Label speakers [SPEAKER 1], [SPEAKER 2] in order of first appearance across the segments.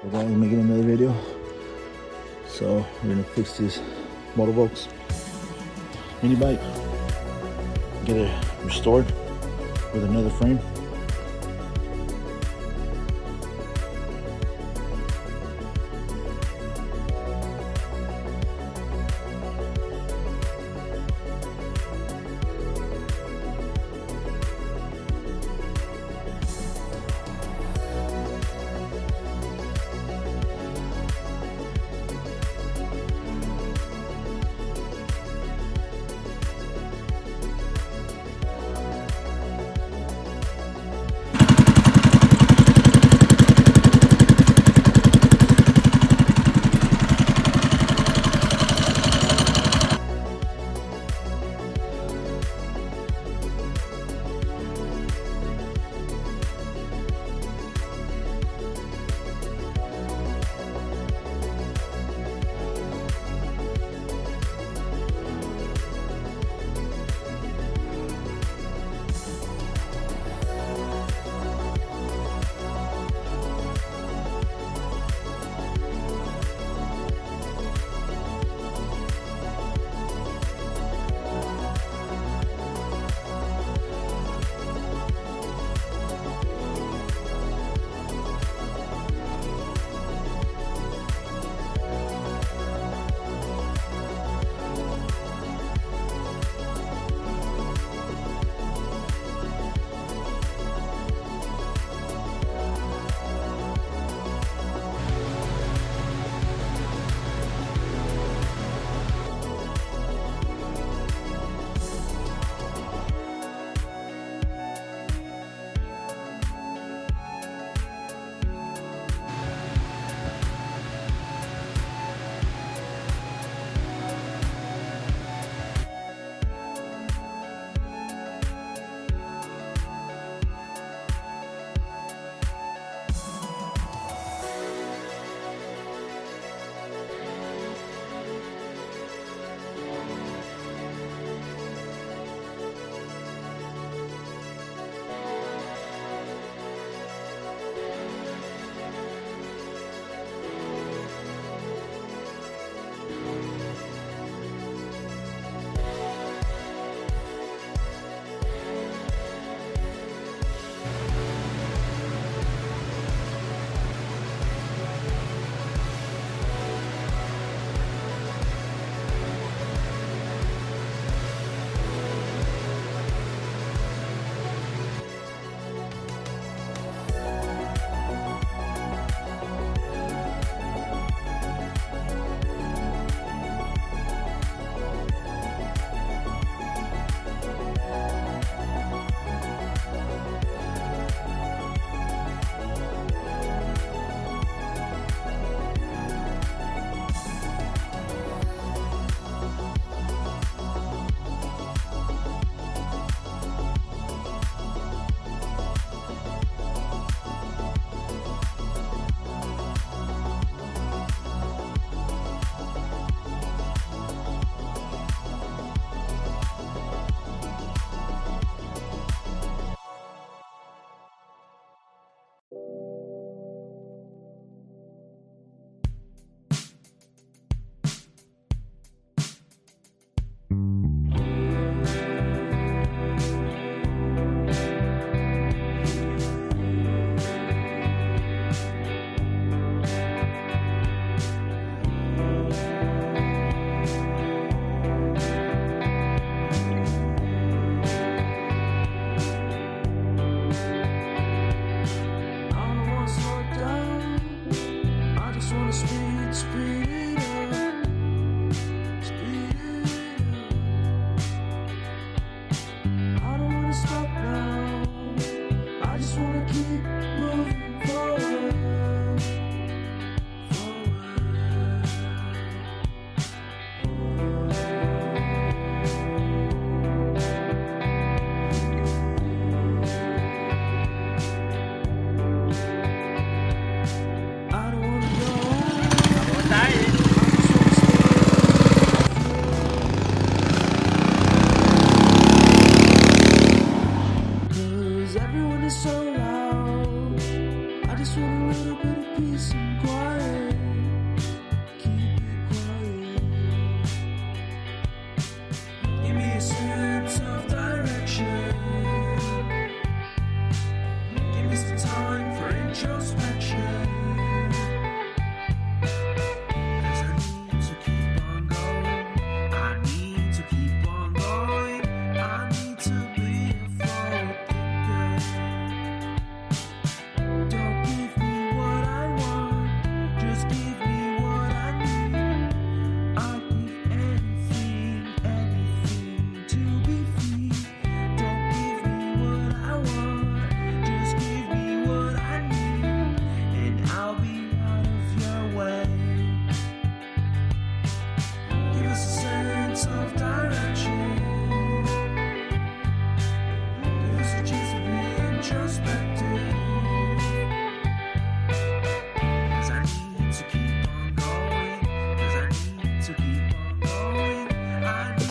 [SPEAKER 1] We're going to make another video. So we're gonna fix this Motovox mini bike, get it restored with another frame.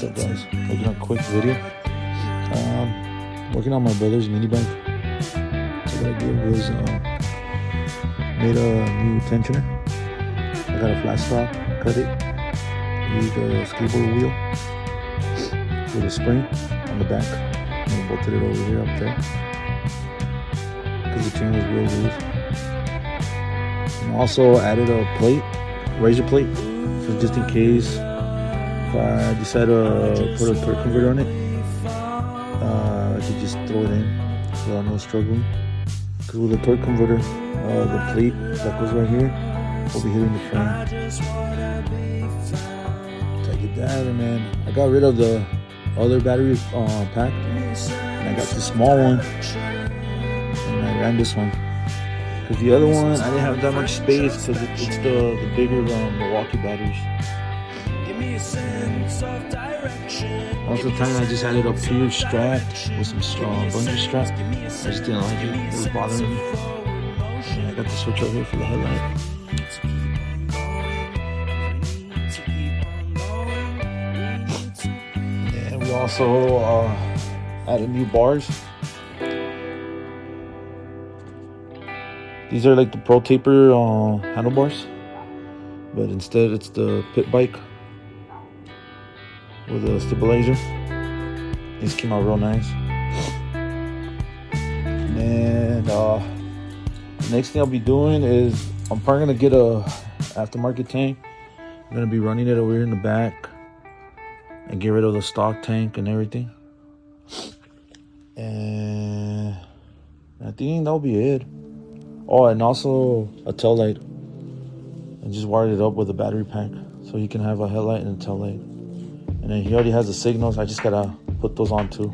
[SPEAKER 1] What's up, guys? Making a quick video. Working on my brother's mini bike. So what I did was made a new tensioner. I got a flat stop, cut it, used a skateboard wheel with a spring on the back, and bolted it over here up there because the chain was real loose. And also added a plate, razor plate, so just in case if I decide to put a torque converter on it, I could just throw it in without no struggling. Because with a torque converter, the plate that goes right here will be hitting the frame. So I did that, and then I got rid of the other battery pack, and I got the small one, and I ran this one. Because the other one, I didn't have that much space because it's the bigger Milwaukee batteries. Most of the time I just had it up here strapped with some strong bungee strap. I just didn't like it. It was bothering me. And I got the switch right here for the headlight. And we also added new bars. These are like the Pro Taper handlebars, but instead it's the pit bike with a stabilizer. These came out real nice. And next thing I'll be doing is I'm probably gonna get a aftermarket tank. I'm gonna be running it over here in the back and get rid of the stock tank and everything. And I think that'll be it. Oh, and also a tail light. I just wired it up with a battery pack so you can have a headlight and a tail light. And then he already has the signals. I just gotta put those on too.